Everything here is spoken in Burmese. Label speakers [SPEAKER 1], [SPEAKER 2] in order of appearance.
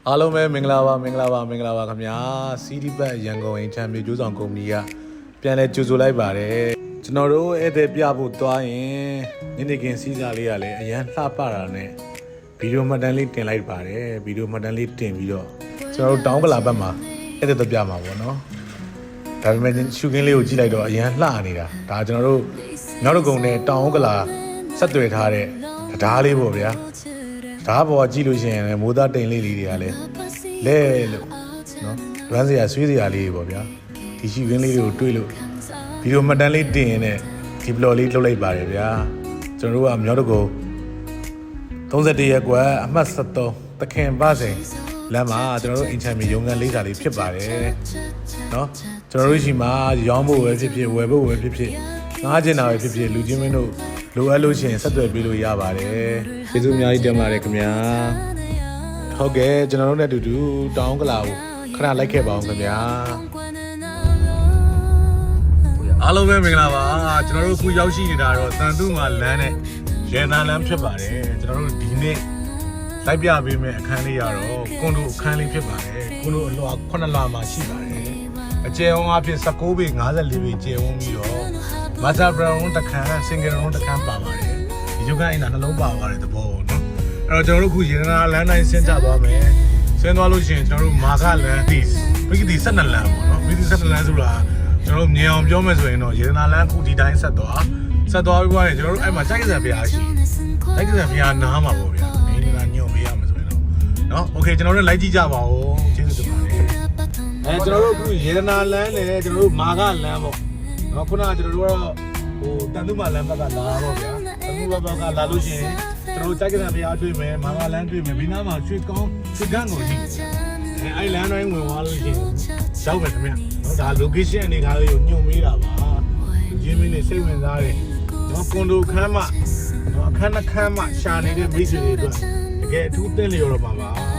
[SPEAKER 1] အားလုံးပဲမင်္ဂလာပါခင်ဗျာစီဒီဘတ်ရန်ကုန်အိမ်ချမ်းမြေကျိုးဆောင်ကုမ္ပဏီကပြန်လဲကြိုဆိုလိုက်ပါတယ်ကျွန်တော်တို့ဧည့်သည်ပြဖို့သွားရင်နေ့ကင်းစီးစားလေးကလည်းအရန်လှပတာနဲ့ဗီဒီယိုမှတ်တမ်းလေးတင်လိုက်ပါတယ်ဗီဒီယိုမှတ်တမ်းလေးတင်ပြီးတော့ကျွန်တော်တို့တောင်းကလာဘက်မှာဧည့်သည်ပြမှာပေါ့နော်ဒါပေမဲ့ရှုခင်းလေးကိုကြည့်လိုက်တော့အရန်လှနေတာဒါကျွန်တော်တို့နောက်တစ်ကုံနဲ့တောင်းကလာဆက်သွယ်ထားတဲ့တရားလေးပေါ့ဗျာဒါပေါ်ကြည့်လို့ရှိရင်လည်းမိုးသားတိမ်လေးတွေကလည်းလဲလို့နော်လွမ်းစရာဆွေးစရာလေးပေါ့ဗျာဒီရှိခင်းလေးတွေကိုတွေးလို့ဗီဒီယိုမှတ်တမ်းလေးတင်ရင်လည်းဒီဘလော့လေးလှုပ်လိုက်ပါတယ်ဗျာကျွန်တော်တို့ကမြောက်တကုံ31ရက်ကွယ်အမှတ်73တခင်ပါစိန်လမ်းမှာကျွန်တော်တို့အင်ချမ်းမြေရုံးခန်းလေးစာလေးဖြစ်ပါတယ်နော်ကျွန်တော်တို့ရှိမှာရောင်းဖို့ပဲဖြစ်ဖြစ်ဝယ်ဖို့ပဲဖြစ်ဖြစ်ငားကျင်တာပဲဖြစ်ဖြစ်လူချင်းမင်းတို့လိုအပ်လို့ရှိရင်ဆက်သွယ်ပေးလို့ရပါတယ်ကျေးဇူးအများကြီးတင်ပါတယ်ခင်ဗျာဟုတ်ကဲ့ကျွန်တော်တို့နဲ့အတူတူတောင်းကလာကိုခဏလိုက်ခဲ့ပါအောင်ခင်ဗျာအားလုံးပဲမင်္ဂလာပါကျွန်တော်တို့အခုရောက်ရှိနေတာတော့တန်သူမှာလမ်းနဲ့ရန်နာလမ်းဖြစ်ပါတယ်ကျွန်တော်တို့ဒီနေ့လိုက်ပြပေးမယ့်အခန်းလေးရတော့ကွန်ဒိုအခန်းလေးဖြစ်ပါတယ်ကွန်ဒိုအလွှာ9လမှာရှိပါတယ်အကျယ်ဝန်းအဖြစ်19ပေ54ပေကျယ်ဝန်းပြီးတော့မာဇာဘရောင်းတစ်ခန်းစင်ဂယ်ရုံးတစ်ခန်းပါပါတယ်ဒီရုပ်ကအင်တာနှလုံးပါပါတယ်တဘောနော်အဲ့တော့ကျွန်တော်တို့ခုရန်နာလမ်းတိုင်းဆင်းကြသွားမယ်ဆင်းသွားလို့ရှိရင်ကျွန်တော်တို့မာခလမ်းဒီပိကတိ12လမ်းပေါ့နော်ပိကတိ12လမ်းဆိုတာကျွန်တော်တို့မြင်အောင်ပြောမယ်ဆိုရင်တော့ရန်နာလမ်းခုဒီတိုင်းဆက်သွားပြီးသွားရင်ကျွန်တော်တို့အဲ့မှာစိုက်ကစားဖျားရှိစိုက်ကစားဖျားနားမှာပေါ့ဗျာမင်းကညွန့်ပေးရမှာဆိုရင်တော့နော်โอเคကျွန်တော်တို့လိုက်ကြည့်ကြပါဦးကျေးဇူးတင်ပါတယ်ကျွန်တော်တို့ခုရန်နာလမ်းနဲ့ကျွန်တော်တို့မာခလမ်းပေါ့နော်ခုနကကျွန်တော်တို့ကတော့ဟိုတန်သူမလမ်းဘက်ကလာတော့ဗျာတန်သူဘက်ကလာလို့ရှိရင်ကျွန်တော်တို့စိုက်ကစားဖျားတွေ့မယ်မာခလမ်းတွေ့မယ်ဒီနားမှာရွှေကောင်းရွှေကန်းကိုကြည့်အဲ့လမ်းတိုင်းဝင်သွားလို့ရှိရင်ရောက်မယ်ခင်ဗျနော်ဒါ location အနေထားလေးကိုညွှန်ပေးတာပါရင်းမင်းနဲ့စိတ်ဝင်စားတယ်နော်ကွန်ဒိုခန်းမနော်အခန်းတစ်ခန်းမရှာနေတဲ့မိတ်ဆွေတွေအတွက်တကယ်အထူးသင့်လျော်တော့မှာပါ